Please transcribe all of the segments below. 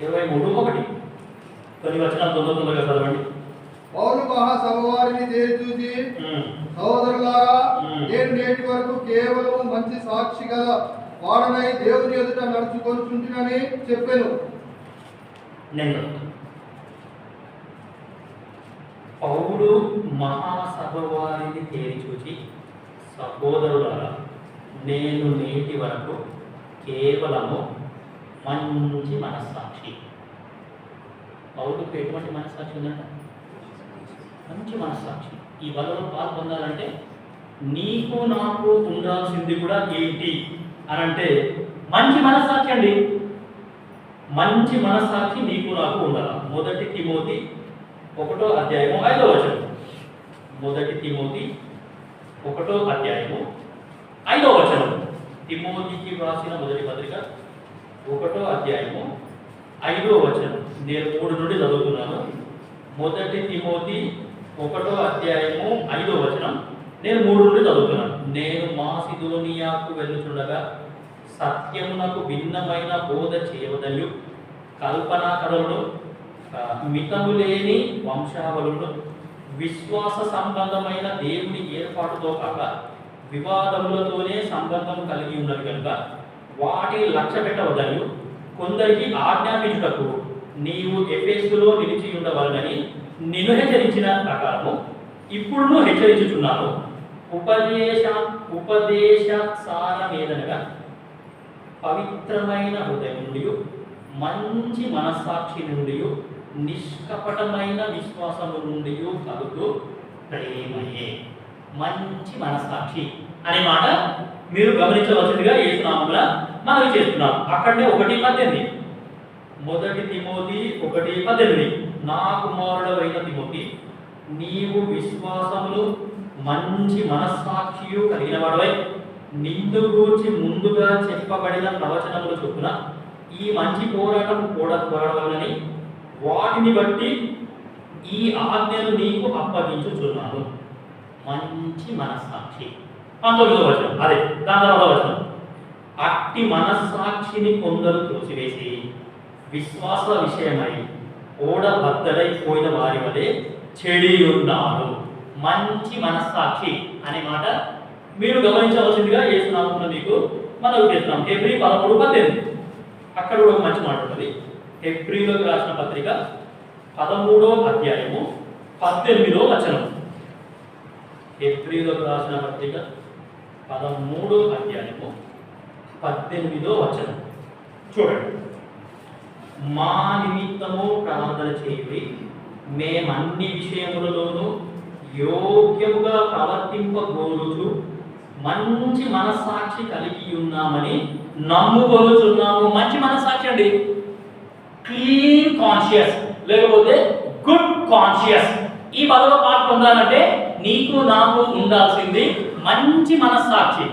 23:1 కొన్ని వచనాలు తొందరగా చదవండి. పౌలు మహాసభ వారిని చూసి, సహోదరులారా, నేను నేటి వరకు కేవలం మంచి సాక్షి గల వాడనై దేవుని ఎదుట నడుచుకొనుచుంటినని చెప్పాను. నేను పౌలు మహాసభ వారిని చూచి, సహోదరులారా, నేను నేటి వరకు కేవలము మంచి మనస్సాక్షి. పౌలుకు ఎటువంటి మనస్సాక్షి ఉందంట? మంచి మనస్సాక్షి. ఈ బలలో పాల్పొందాలంటే నీకు నాకు ఉండాల్సింది కూడా ఏంటి అని అంటే మంచి మనస్సాక్షి అండి. మంచి మనస్సాక్షి నీకు నాకు ఉండాలి. 1 తిమోతి 1వ అధ్యాయము 5వ వచనం. 1 తిమోతి 1వ అధ్యాయము 5వ వచనం. తిమోతికి వ్రాసిన మొదటి పత్రిక 1వ అధ్యాయము 5వ వచనం. నేను 3 నుండి చదువుతున్నాను. 1 తిమోతి 1వ అధ్యాయము 5వ వచనం. నేను 3 నుండి చదువుతున్నాను. నేను మాసిదోనియాకు వెళ్ళుచుండగా సత్యమునకు భిన్నమైన బోధ చేయవదనియు, కల్పనా కథలను, మితము లేని వంశావళులను, విశ్వాస సంబంధమైన దేవుని ఏర్పాటుతో కాక వివాదములతోనే సంబంధం కలిగి ఉన్నది కనుక వాటిని లక్ష్య పెట్టవద్దని కొందరికి ఆజ్ఞాపించుటకు నీవు ఎఫెసులో నిలిచి ఉండవలనని నిన్ను హెచ్చరించిన ప్రకారము ఇప్పుడు హెచ్చరించుచున్నాను. ఉపదేశ సారమేదనగా పవిత్రమైన హృదయం నుండి, మంచి మనస్సాక్షి నుండి, నిష్కపటమైన విశ్వాసము నుండి కలుగు ప్రేమయే. మంచి మనస్సాక్షి అనే మాట మీరు గమనించవలసిందిగా యేసునామమున మనవి చేస్తున్నాం. అక్కడనే 1:18. 1 తిమోతి 1:18. నా కుమారుడవైన తిమోతి, నీవు విశ్వాసములు మంచి మనస్సాక్షియు కలిగిన వాడవై నిందు గూర్చి ముందుగా చెప్పబడిన ప్రవచనములు చొప్పున ఈ మంచి పోరాటం కూడా పోరాడవాలని వాటిని బట్టి ఈ ఆజ్ఞను నీకు అప్పగించుచున్నాను. మంచి మనస్సాక్షి. 19వ వచనం. అదే దాని తర్వాత వచనం. అట్టి మనస్సాక్షిని కొందరు త్రోసివేసి విశ్వాస విషయమై ఓడబద్దలైపోయిన వారి వలె చెడి ఉన్నారు. మంచి మనస్సాక్షి అనే మాట మీరు గమనించవలసిందిగా యేసునామమున మీకు మనవి చేస్తున్నాం. హెబ్రీ 13:18. అక్కడ కూడా మంచి మాట ఉంటుంది. హెబ్రీలోకి రాసిన పత్రిక 13వ అధ్యాయము 18వ వచనం. హెబ్రీలోకి రాసిన పత్రిక 13వ అధ్యాయము 18వ వచనం చూడండి. మా నిమిత్తము ప్రార్థన చేయుడి, మేమన్ని విషయములలోనూ యోగ్యముగా ప్రవర్తింపగోరుచు మంచి మనస్సాక్షి కలిగి ఉన్నామని నమ్ముకొనుచున్నాము. మంచి మనస్సాక్షి అండి. క్లీన్ కాన్షియస్ లేకపోతే గుడ్ కాన్షియస్. ఈ పదవిలో పాటు పొందాలంటే నీకు నాకు ఉండాల్సింది మంచి మనస్సాక్షి.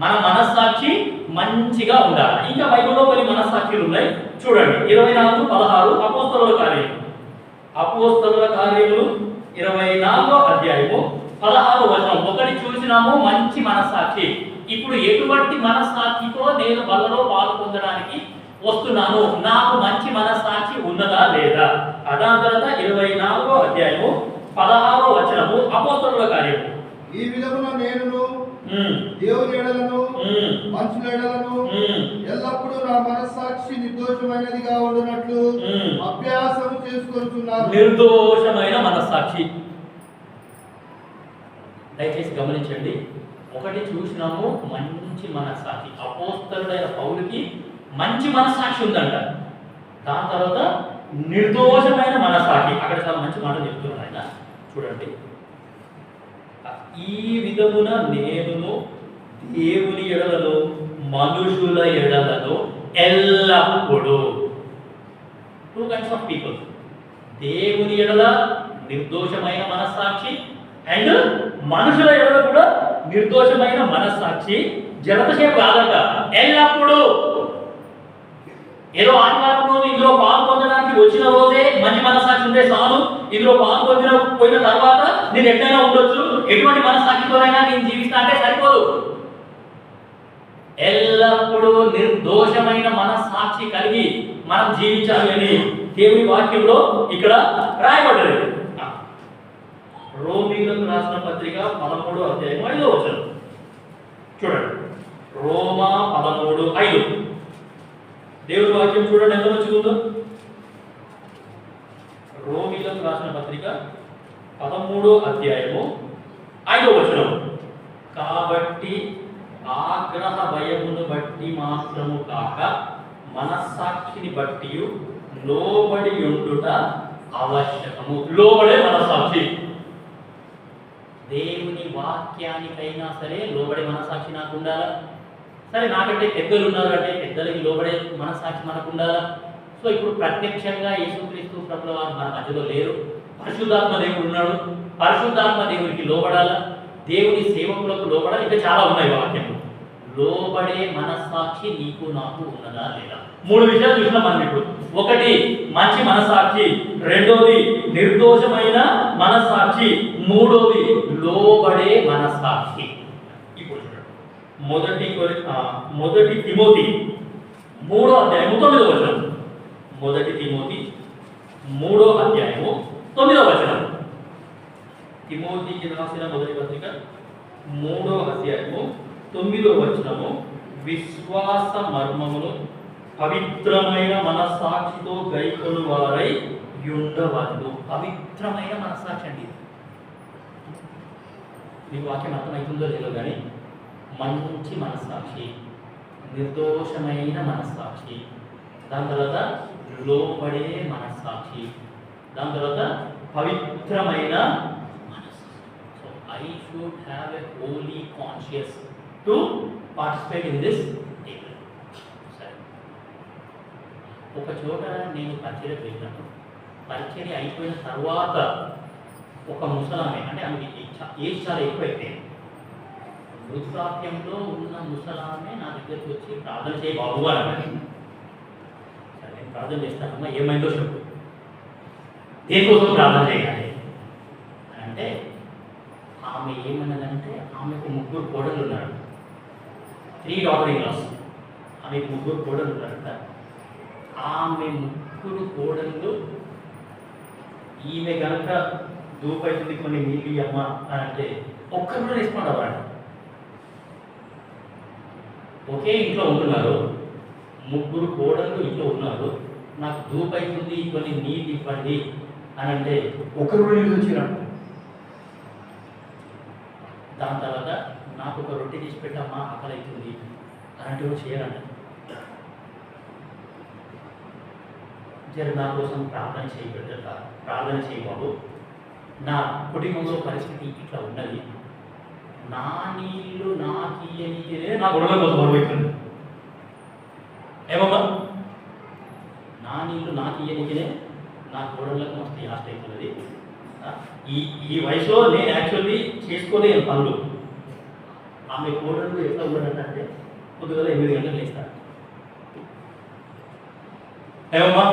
మన మనస్సాక్షి మంచిగా ఉండాలి. ఇంకా బైబిల్లో కొన్ని మనస్సాక్షులు ఉన్నాయి చూడండి. 24:16 అపోస్తలుల కార్యములు. అపోస్తలుల కార్యములు 24వ అధ్యాయము 16వ వచనం. ఒకటి చూసినాము మంచి మనస్సాక్షి. ఇప్పుడు ఎటువంటి మనస్సాక్షితో నేను బలలో పాలు పొందడానికి వస్తున్నాను? నాకు మంచి మనస్సాక్షి ఉన్నదా లేదా? దాని తర్వాత 24వ అధ్యాయము 16వ వచనము అపోస్తలుల కార్యము. ఈ విధమున నేను దేవుని ఎడలను మనుషుల ఎడలను ఎల్లప్పుడూ నా మనస్సాక్షి నిర్దోషమైనదిగా ఉండునట్లు అభ్యాసం చేసుకొనుచున్నాను. నిర్దోషమైన మనస్సాక్షి. దయచేసి గమనించండి. ఒకటి చూసినాము మంచి మనస్సాక్షి. అపోస్తలుడైన పౌలుకి మంచి మనస్సాక్షి ఉందంట. దాని తర్వాత నిర్దోషమైన మనస్సాక్షి. అక్కడ చాలా మంచి మాట చెప్తున్నాడు ఆయన. చూడండి. ఈ విధమున నేను దేవుని ఎడలను మనుషుల ఎడలను ఎల్లప్పుడూ, 2 kinds of people, దేవుని ఎడల నిర్దోషమైన మనస్సాక్షి అండ్ మనుషుల ఎడల కూడా నిర్దోషమైన మనస్సాక్షి. జగతసేపు కాదంట, ఎల్లప్పుడూ. ఏదో ఆదివారం రోజు ఇందులో పాల్పొందడానికి వచ్చిన రోజే మంచి మనస్సాక్షి ఉంటే చాలు. ఇందులో పోయిన తర్వాత నేను ఎట్లయినా ఉండొచ్చు, ఎటువంటి మనస్సాక్షితోనైనా నేను జీవిస్తా అంటే సరిపోదు. ఎల్లప్పుడూ నిర్దోషమైన మనస్సాక్షి కలిగి మనం జీవించాలి అని దేవుని వాక్యంలో ఇక్కడ రాయబడ్డది. రోమీయులకు రాసిన పత్రిక 13వ అధ్యాయం 5వ వచనం చూడండి. రోమా 13:5 దేవుని వాక్యం చూడండి ఎంత మంచిగా ఉందో. రోమీయులకు రాసిన పత్రిక 13వ అధ్యాయము 5వ వచనం. కాబట్టి ఆగ్రహ భయమును బట్టి మాత్రము కాక మనస్సాక్షిని బట్టి లోబడి ఉండుట ఆవశ్యకము. లోబడే మనస్సాక్షి. దేవుని వాక్యానికైనా సరే లోబడే మనస్సాక్షి నాకు ఉండాలా? సరే, నాకంటే పెద్దలు ఉన్నారు అంటే పెద్దలకి లోబడే మనస్సాక్షి మనకు ఉండాలా? సో ఇప్పుడు ప్రత్యక్షంగా యేసుక్రీస్తు ప్రభుల వారు మన మధ్యలో లేరు. పరిశుద్ధాత్మ దేవుడు ఉన్నాడు. పరిశుద్ధాత్మ దేవునికి లోబడాలా? దేవుని సేవకులకు లోబడాలి. ఇంకా చాలా ఉన్నాయి వాక్యంలో. లోబడే మనస్సాక్షి నీకు నాకు ఉన్నదా లేదా? 3 విషయాలు చూసినాం మనం ఇప్పుడు. ఒకటి మంచి మనస్సాక్షి, రెండోది నిర్దోషమైన మనస్సాక్షి, మూడోది లోబడే మనస్సాక్షి. ఇప్పుడు చూడండి, మొదటి తిమోతి 3వ అధ్యాయము 9వ వచనం. మొదటి తిమోతి 3వ అధ్యాయము 9వ వచనం. తిమోతికి రాసిన మొదటి పత్రిక 3వ అధ్యాయము 9వ వచనము. విశ్వాస మర్మమును పవిత్రమైన మనస్సాక్షితో గైకొను వారై ఉండవద్దు. పవిత్రమైన మనస్సాక్షి అండి. మీకు వాక్యం అర్థమవుతుందో లేదో కానీ మంచి మనస్సాక్షి, నిర్దోషమైన మనస్సాక్షి, దాని తర్వాత లోబడే మనస్సాక్షి, దాని తర్వాత పవిత్రమైన మనస్సాక్షి. So I should have a holy conscious to participate in this table. సరే, ఒక చోట నేను పరిచర్యకు వెళ్ళినప్పుడు పరిచర్య అయిపోయిన తర్వాత ఒక ముసలామె, అంటే ఆమెకి ఏజ్ చాలా ఎక్కువైపోయింది, వృద్ధాప్యంలో ఉన్న ముసలామె నా దగ్గరికి వచ్చి ప్రార్థన చేయి బాబు అని అన్నది. సరే, నేను ప్రార్థన చేస్తానమ్మా, ఏమైందో చెప్పు, దేనికోసం ప్రార్థన చేయాలి అంటే ఆమె ఏమన్నదంటే ఆమెకు 3 కోడళ్ళు ఉన్నారు. 3 డాటర్ ఇన్ లాస్. ఆమెకు 3 కోడళ్ళు ఉన్నారంట. ఆమె 3 కోడళ్ళు ఈమె కనుక దూపైతుంది కొన్ని నీళ్ళు అమ్మ అని అంటే ఒక్కరు కూడా రెస్పాండ్ అవ్వాలంట. ఒకే ఇంట్లో ఉంటున్నారు, 3 కోడళ్ళు ఇంట్లో ఉన్నారు, నాకు దూపైతుంది కొన్ని నీళ్ళు ఇవ్వండి అని అంటే ఒకరు కూడా నీళ్ళు వచ్చినాడు. దాని తర్వాత నాకు ఒక రొట్టె తీసి పెట్టమ్మా ఆకలి అవుతుంది అలాంటివి కూడా చేయాలంట. జర నా కోసం ప్రార్థన చేయబెడతా, ప్రార్థన చేయబాబు, నా కుటుంబంలో పరిస్థితి ఇట్లా ఉన్నది, నా నీళ్ళు నాకు ఇయ్యనికే నా గొడవల కోసం బరువైతుంది. ఏమమ్మా, నా నీళ్ళు నాకు ఇయ్యనికే నా గొడవలకు మస్తు యాస్ట్ అవుతున్నది. ఈ వయసులో నేను యాక్చువల్లీ చేసుకోలేని పనులు. ఆమె కోడళ్ళు ఎట్లా ఉన్నాడంటే పొద్దుగల 8 గంటలకు లేస్తాడు. ఏమమ్మా,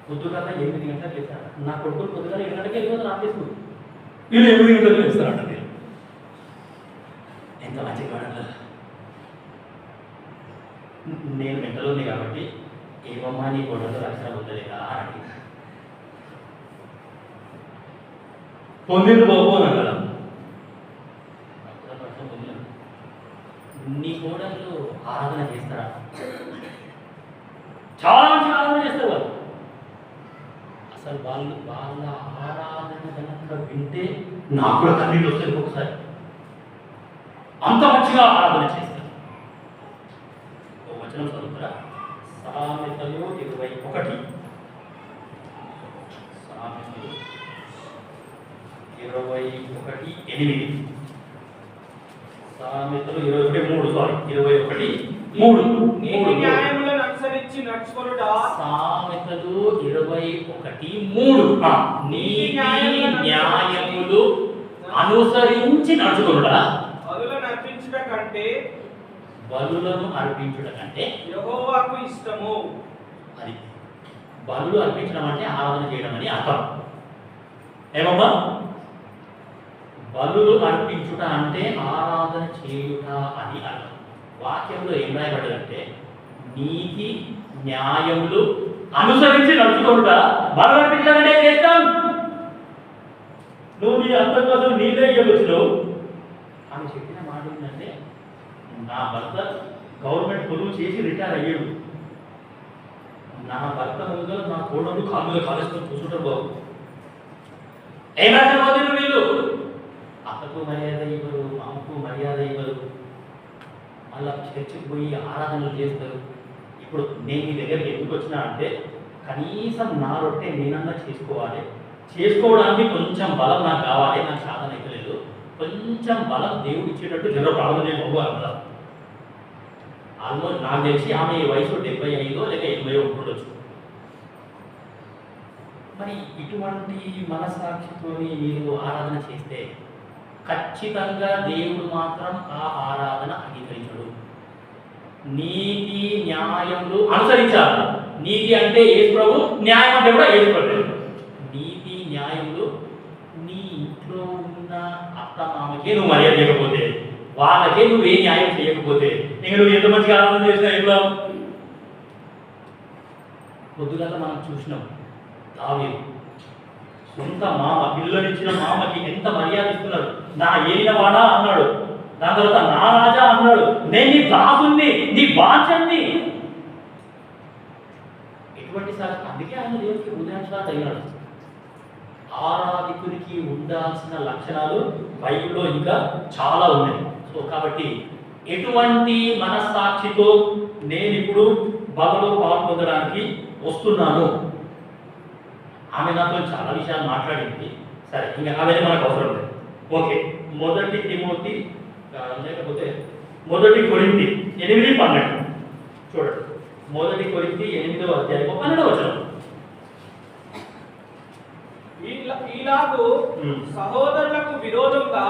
పొద్దుగల 8 గంటలకు లేస్తాడు. నా కొడుకులు పొద్దుగల 7 గంటలకి వెళ్ళిపోతారు ఆఫీస్కు, వీళ్ళు 8 గంటలకు లేస్తారంట. నేను ఎంత మంచి వాడల్లా. నేను మెంటలో ఉంది కాబట్టి ఏమమ్మా నీ గొడవలో రక్షణ పొందలేదా అని అడిగిన. పొందిన బాబు అని అక్కడ నీ కోడళ్ళు ఆరాధన చేస్తారా? చాలా మంచి ఆరాధన చేస్తారు వాళ్ళు. అసలు వాళ్ళ ఆరాధన కనుక వింటే నాకు కూడా కన్నీళ్ళు వస్తాయి ఒక్కొక్కసారి. అంత మంచిగా ఆరాధన చేస్తారు. ఒక వచనం చదువుతారా? సామెతలు 21. సామెతలు 21:8. సామెతలు 21:3. సారీ, 21:3. న్యాయములను అనుసరించి నడుచుకొనుట. సామెతలు 21:3. నీతి న్యాయములు అనుసరించి నడుచుకొనుట. బలులను అర్పించుట కంటే యెహోవాకు ఇష్టము. అది బలులు అర్పించడం అంటే ఆరాధన చేయడం అని అర్థం. ఏమమ్మా, బలులు అర్పించుట అంటే ఆరాధన చేయుట అని అర్థం. వాక్యంలో ఏం రాయబడ్డదంటే నీతి న్యాయములు అనుసరించి నడుచుకుంటా బలం అనిపించాలంటే ఏం చేస్తాం? నువ్వు నీ అర్థం కోసం నీళ్ళే ఇవ్వచ్చు. ఆమె చెప్పిన మాట ఏంటంటే, నా భర్త గవర్నమెంట్ కొలువు చేసి రిటైర్ అయ్యాడు, నా భర్త ముందు నా కోడలు కాళ్ళు కాలేసుకొని కూర్చుంటారు బాబు. ఏం రాకపోతే వీళ్ళు అక్కకు మర్యాద ఇవ్వరు, అమ్మకు మర్యాద ఇవ్వరు, మళ్ళా చర్చికి పోయి ఆరాధనలు చేస్తారు. ఇప్పుడు నేను మీ దగ్గరికి ఎందుకు వచ్చినా అంటే, కనీసం నా రొట్టె నేనన్నా చేసుకోవాలి, చేసుకోవడానికి కొంచెం బలం నాకు కావాలి, నాకు సాధన అయితలేదు, కొంచెం బలం దేవుడు ఇచ్చేటట్టు జర ప్రార్థన చేయకపోవాలి కదా. ఆల్మోస్ట్ నాకు తెలిసి ఆమె వయసు 75 లేక 80 ఉండొచ్చు. మరి ఇటువంటి మనసాక్షితో మీరు ఆరాధన చేస్తే ఖచ్చితంగా దేవుడు మాత్రం ఆ ఆరాధన అంగీకరించడు. నీతి న్యాయములు అనుసరించాలి. నీతి అంటే యేసు ప్రభు, న్యాయం అంటే కూడా యేసు ప్రభు. నీతి న్యాయములు నీ ఇంట్లో ఉన్న అత్తమామకే నువ్వు మర్యాద చేయకపోతే, వాళ్ళకే నువ్వు ఏ న్యాయం చేయకపోతే, ఇంక నువ్వు ఎంత మంచిగా ఆరాధన చేసినా ఇప్పుడు పొద్దుగాల మనం చూసినాం, దావీదు సొంత మామ, పిల్లనిచ్చిన మామకి ఎంత మర్యాద ఇస్తున్నాడు. నా ఏలినవాడా అన్నాడు, దాని తర్వాత నా రాజా అన్నాడు, నేను నీ దాసుని, నీ బాధ్యని. ఎటువంటి సార్, అందుకే ఆయన దేవుడికి హృదయాంశాలు అయినాడు. ఆరాధికునికి ఉండాల్సిన లక్షణాలు బైబిల్లో ఇంకా చాలా ఉన్నాయి. సో కాబట్టి ఎటువంటి మనస్సాక్షితో నేను ఇప్పుడు బలలో పాల్పొందడానికి వస్తున్నాను? ఆమె నాతో చాలా విషయాలు మాట్లాడింది. సరే, ఇంకా ఆమెనే మనకు అవసరం లేదు. ఓకే, మొదటి తిమోతి లేకపోతే మొదటి కొరింథీ 8:12 చూడండి. మొదటి కొరింథీ 8వ అధ్యాయం 12వ వచనం. ఈలాగు సహోదరులకు విరోధంగా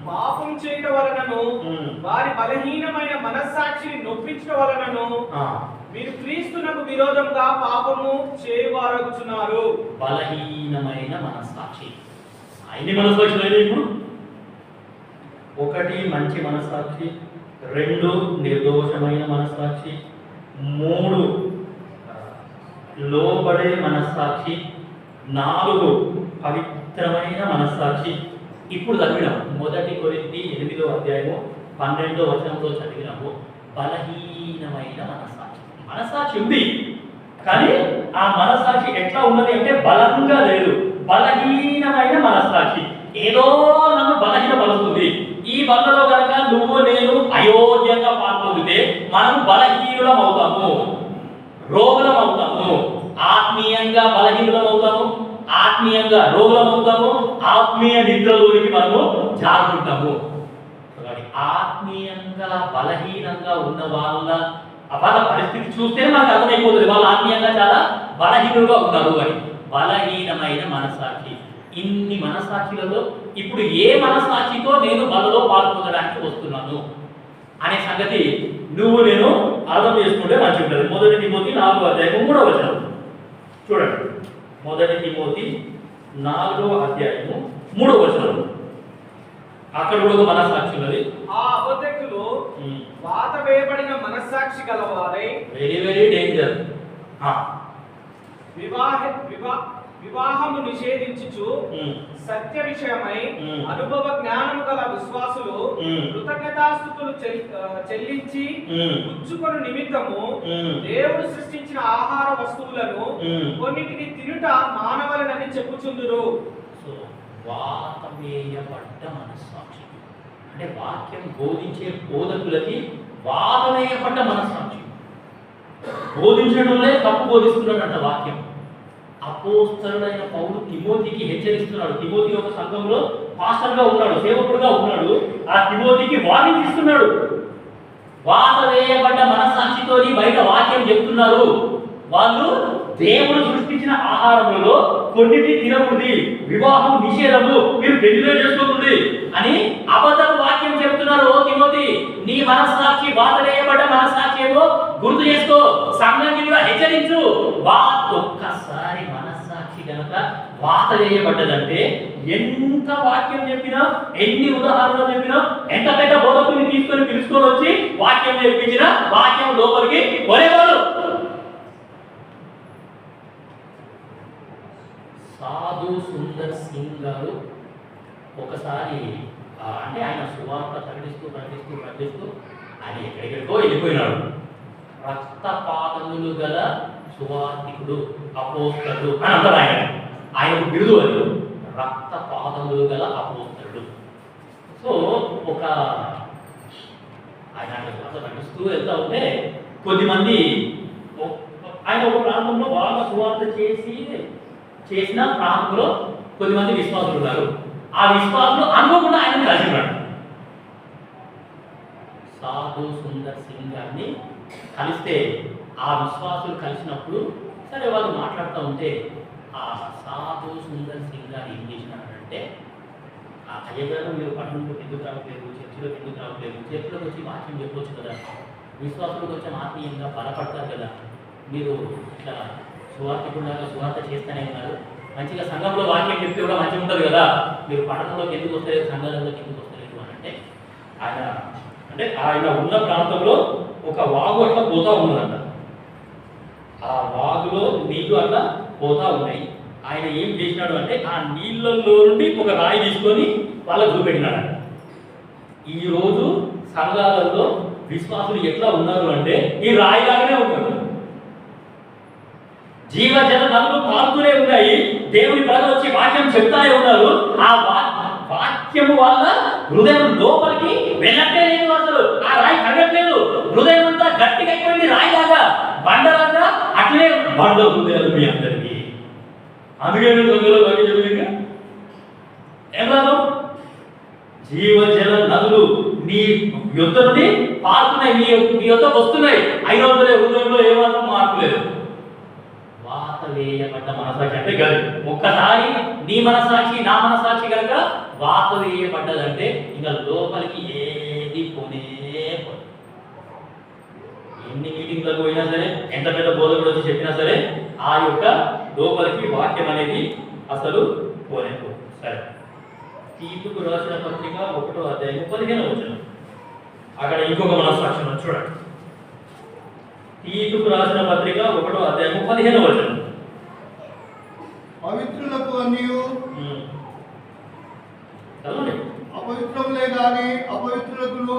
పాపం చేయడం వలనను వారి బలహీనమైన మనస్సాక్షిని నొప్పించడం వలనను మీరు క్రీస్తునకు విరోధంగా పాపము చేయవారగుచున్నారు. బలహీనమైన మనస్సాక్షి, ఆయన్ని మనస్సాక్షి లేదు. ఇప్పుడు 1 మంచి మనస్సాక్షి, 2 నిర్దోషమైన మనస్సాక్షి, 3 లోబడే మనస్సాక్షి, 4 పవిత్రమైన మనస్సాక్షి. ఇప్పుడు చదివినాము మొదటి కొరింథీ 8వ అధ్యాయము 12వ వచనంలో చదివినాము బలహీనమైన మనస్సాక్షి. మనస్సాక్షి ఉంది, కానీ ఆ మనస్సాక్షి ఎట్లా ఉన్నది అంటే బలంగా లేదు, బలహీనమైన మనస్సాక్షి. ఏదో నన్ను బలహీనపరుస్తుంది. ఈ బలలో కనుక నువ్వు నేను అయోగ్యంగా పాల్పొందితే మనం బలహీనులం అవుతాము, రోగులం అవుతాము, ఆత్మీయంగా బలహీనులం అవుతాము, ఆత్మీయంగా రోగులం అవుతాము, ఆత్మీయ నిద్రలోనికి మనము జారుకుంటాము. ఆత్మీయంగా బలహీనంగా ఉన్న వాళ్ళ పరిస్థితి చూస్తే మనకు అర్థమైపోతుంది, వాళ్ళు ఆత్మీయంగా చాలా బలహీనులుగా ఉన్నారు అని. బలహీనమైన మనస్సాక్షి. ఇన్ని మనస్సాక్షులలో ఇప్పుడు ఏ మనస్సాక్షితో నేను బలలో పాల్పొందడానికి వస్తున్నాను అనే సంగతి నువ్వు నేను అర్థం చేసుకుంటే మంచిగా ఉంటుంది. మొదటి తిమోతి 4వ అధ్యాయం 3వ వచనం చూడండి. మొదటి తిమోతి 4వ అధ్యాయము 3వ వచనం. అక్కడ కూడా మనస్సాక్షి ఉన్నది. ఆ అబద్ధకులు వాత వేయబడిన మనస్సాక్షి గలవారై వెరీ వెరీ డేంజర్. వివాహము నిషేధించుచు సత్య విషయమై అనుభవ జ్ఞానము గల విశ్వాసులు కృతజ్ఞతాస్తుతులు చెల్లించి పుచ్చుకొను నిమిత్తము దేవుడు సృష్టించిన ఆహార వస్తువులను కొన్నిటిని తినుట మానవలనని చెప్పుచుందురు. సో వాతమేయబడ్డ మనస్సాక్షి అంటే వాక్యం బోధించే బోధకులకి వాతమేయబడ్డ మనస్సాక్షి. బోధించడంలో తప్పు బోధిస్తున్నాడంట వాక్యం. అపోస్తలుడైన పౌలు తిమోతికి హెచ్చరిస్తున్నాడు. తిమోతి ఒక సంఘంలో పాస్టర్గా ఉన్నాడు, సేవకుడుగా ఉన్నాడు. ఆ తిమోతికి వార్నింగ్ ఇస్తున్నాడు. వాత వేయబడ్డ మనస్సాక్షితోని బయట వాక్యం చెప్తున్నారు. వాళ్ళు దేవుడు సృష్టించిన ఆహారములలో కొన్నిటి తినకూడదు, వివాహం నిషేధము, మీరు పెళ్లిలో చేసుకోకూడదు అని అబద్ధపు వాక్యం చెప్తున్నారు. ఓ తిమోతి, నీ మనస్సాక్షి వాత వేయబడ్డ మనస్సాక్షి ఏమో గుర్తు చేసుకో, సంఘానికి కూడా హెచ్చరించు. ఒక్కసారి మనస్సాక్షి కనుక వాత వేయబడ్డదంటే ఎంత వాక్యం చెప్పినా, ఎన్ని ఉదాహరణలు చెప్పినా, ఎంత పెద్ద బోధకుని తీసుకొని పిలుచుకొని వచ్చి వాక్యం నేర్పించినా వాక్యం లోపలికి కొనేవాడు. సాధు సుందర్ సింగ్ గారు ఒకసారి అంటే ఆయన సువార్త ప్రకటిస్తూ ఆయన ఎక్కడెక్కడికో వెళ్ళిపోయినాడు. రక్తపాతములు గల సువార్తికుడు, అపోస్తలుడు అని అంటారు. ఆయన బిరుదు అది, రక్తపాతములు గల అపోస్తలుడు. సో ఒక ఆయన ప్రకటిస్తూ వెళ్తా ఉంటే కొద్దిమంది ఆయన ఒక ప్రాంతంలో బాగా సువార్త చేసిన ప్రాంతంలో కొద్దిమంది విశ్వాసులు ఉన్నారు. ఆ విశ్వాసులు అనుకోకుండా ఆయన కలిసినాడు. సాధు సుందర్ సింగ్ గారిని కలిస్తే ఆ విశ్వాసులు కలిసినప్పుడు సరే వాళ్ళు మాట్లాడుతూ ఉంటే ఆ సాధు సుందర్ సింగ్ గారు ఏం చేసినారంటే, ఆ అయ్యగారు మీరు పట్టణంలోకి ఎందుకు రావట్లేదు, చర్చిలోకి ఎందుకు రావట్లేదు, చర్చిలోకి వచ్చి వాక్యం చెప్పవచ్చు కదా, విశ్వాసులకు వచ్చి ఆత్మీయంగా బలపడతారు కదా, మీరు ఇట్లా సువార్త చేస్తూనే ఉన్నారు, మంచిగా సంఘంలో వాక్యం చెప్తే కూడా మంచిగా ఉంటుంది కదా, మీరు పట్టణంలోకి ఎందుకు వస్తలేదు, సంఘాలలోకి ఎందుకు వస్తలేదు అని అంటే ఆయన ఉన్న ప్రాంతంలో ఒక వాగు అట్లా పోతా ఉన్నదంట. ఆ వాగులో నీళ్లు అట్లా పోతా ఉన్నాయి. ఆయన ఏం చేసినాడు అంటే ఆ నీళ్ళల్లో నుండి ఒక రాయి తీసుకొని వాళ్ళకు చూపెట్టినాడు. ఈరోజు సంఘాలలో విశ్వాసులు ఎట్లా ఉన్నారు అంటే ఈ రాయిలాగానే ఉన్నారు. జీవజల నదులు పారుతూనే ఉన్నాయి. దేవుని ప్రజలు వచ్చి వాక్యం చెప్తానే ఉన్నారు. ఆ వాక్యము వల్ల హృదయం లోపలికి వెళ్ళట్టే లేదు. అసలు ఆ రాయి కరగట్లేదు. హృదయం అంతా గట్టిగా అయిపోయింది, రాయిలాగా బండలాగా అట్లనే బండ హృదయాలు మీ అందరికీ. అందుకే ఏం రాదు, జీవజల నదులు నీ యుద్ధ నుండి పారుతున్నాయి, మీ యుద్ధకు వస్తున్నాయి. అయినా హృదయంలో ఏమాత్రం మార్పు లేదు. వాత వేయబడ్డ మనసాక్షి అంటే కాదు, ఒక్కసారి నీ మనసాక్షి నా మనసాక్షి కనుక వాత వేయబడ్డదంటే ఇంకా లోపలికి ఏది పోనే పోదు. ఎన్ని మీటింగ్లకు పోయినా సరే, ఎంత పెద్ద బోధకుడు వచ్చి చెప్పినా సరే ఆ యొక్క లోపలికి వాక్యం అనేది అసలు పోనే పోదు. సరే, తీతుకు రాసిన పత్రిక 1వ అధ్యాయం 15వ వచనం. అక్కడ ఇంకొక మనసాక్షి చూడండి. తీతుకు రాసిన పత్రిక 1వ అధ్యాయం 15వ వచనం. పవిత్రులకు అన్నియు అపవిత్రములే గాని అపవిత్రులకును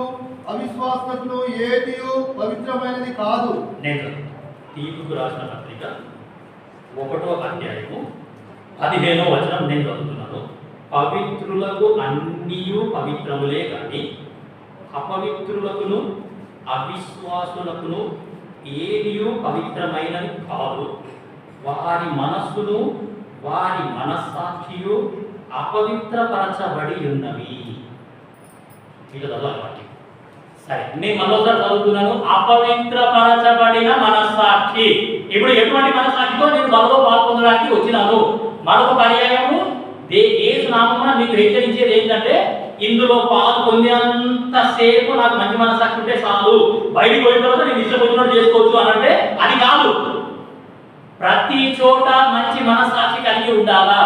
అవిశ్వాసులకును ఏదియు పవిత్రమైనది కాదు. నేను తీతుకు రాసిన పత్రిక 1వ అధ్యాయము 15వ వచనం నేను చదువుతున్నాను. పవిత్రులకు అన్నియు పవిత్రములే గాని అపవిత్రులకును అవిశ్వాసులకును ఏదియు పవిత్రమైనది కాదు. వారి మనస్సును వారి మనస్సాక్షియు అపవిత్రపరచబడి ఉన్నవి. ఇక చదవాలి. సరే, నేను మరోసారి చదువుతున్నాను. అపవిత్రపరచబడిన మనస్సాక్షి. ఇప్పుడు ఎటువంటి మనస్సాక్షితో నేను బలలో పాల్పొందడానికి వచ్చినాను. మరొక పర్యాయము యేసు నామమున మీకు హెచ్చరించేది ఏంటంటే, ఇందులో పాలు పొందినంతసేపు నాకు మంచి మనస్సాక్షి ఉంటే చాలు, బయటికి పోయిన తర్వాత నేను ఇష్టపడినట్టు చేసుకోవచ్చు అని అంటే అది కాదు. ప్రతి చోట మంచి మనస్సాక్షి కలిగి ఉండాలా.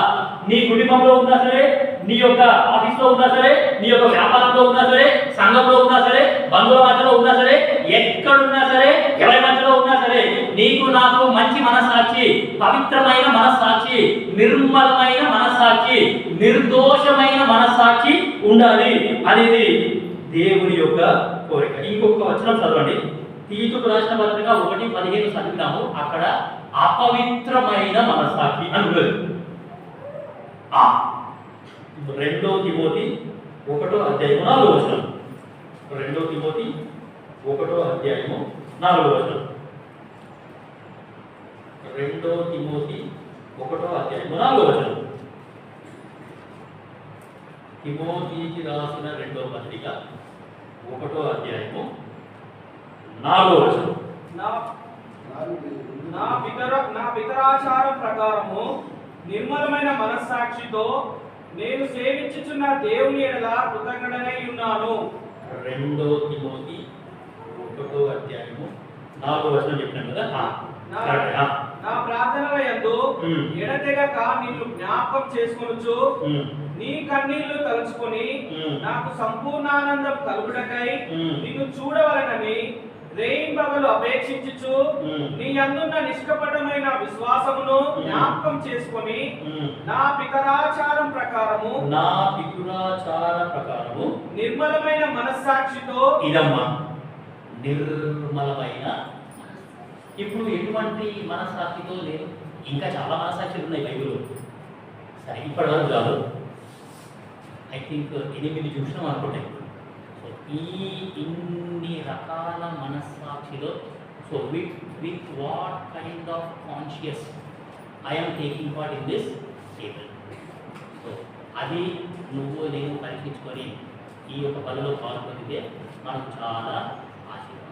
నీ కుటుంబంలో ఉన్నా సరే, నీ యొక్క ఆఫీస్లో ఉన్నా సరే, నీ యొక్క వ్యాపారంలో ఉన్నా సరే, సంఘంలో ఉన్నా సరే, బంధువుల మధ్యలో ఉన్నా సరే, ఎక్కడున్నా సరే, ఎవరి మధ్యలో ఉన్నా సరే, నీకు నాకు మంచి మనస్సాక్షి, పవిత్రమైన మనస్సాక్షి, నిర్మలమైన మనస్సాక్షి, నిర్దోషమైన మనస్సాక్షి ఉండాలి అనేది దేవుని యొక్క కోరిక. ఇంకొక వచనం చదవండి. తీతుకు రాసిన పత్రిక 1:15 చదివినాము. అక్కడ అపవిత్రమైన మనస్సాక్షి అని ఉన్నది. 2 తిమోతి 1వ అధ్యాయము 4వ వచనం. 2 తిమోతి 1వ అధ్యాయము 4వ వచనం. 2 తిమోతి 1వ అధ్యాయము 4వ వచనం. తిమోతికి రాసిన 2వ పత్రిక 1వ అధ్యాయము 4వ వచనం. నా పితరాచారం ప్రకారము నిర్మలమైన మనస్సాక్షితో నేను సేవించుచున్న దేవుని ఎడల కృతజ్ఞుడనై ఉన్నాను. 2 తిమోతి 1వ అధ్యాయము 4వ వచనం చెప్పినాం కదా. నా ప్రార్థనల యందు ఎడతెగక నిన్ను జ్ఞాపకం చేసుకొనుచు నీ కన్నీళ్లు తలుచుకొని నాకు సంపూర్ణానందం కలుగుటకై నిన్ను చూడవలనని రేయింబగలు అపేక్షించుచు నీ అందున్న నిష్కపటమైన విశ్వాసమును జ్ఞాపకం చేసుకొని నా పితరాచారం ప్రకారము నిర్మలమైన మనస్సాక్షితో ఇదమ్మా నిర్మలమైన. ఇప్పుడు ఎటువంటి మనస్సాక్షితో లేదు, ఇంకా చాలా మనస్సాక్షులు ఉన్నాయి బైబిల్లో. సరే ఇప్పటి వరకు కాదు, ఐ థింక్ 8 చూసినాం అనుకుంటాయి. సో ఇన్ని రకాల మనస్సాక్షిలో, so with what kind of conscious I'm taking part in this table. So అది నువ్వు నేను పరీక్షించుకొని ఈ యొక్క పనిలో పాల్గొనితే మనకు చాలా ఆశీర్వాదం.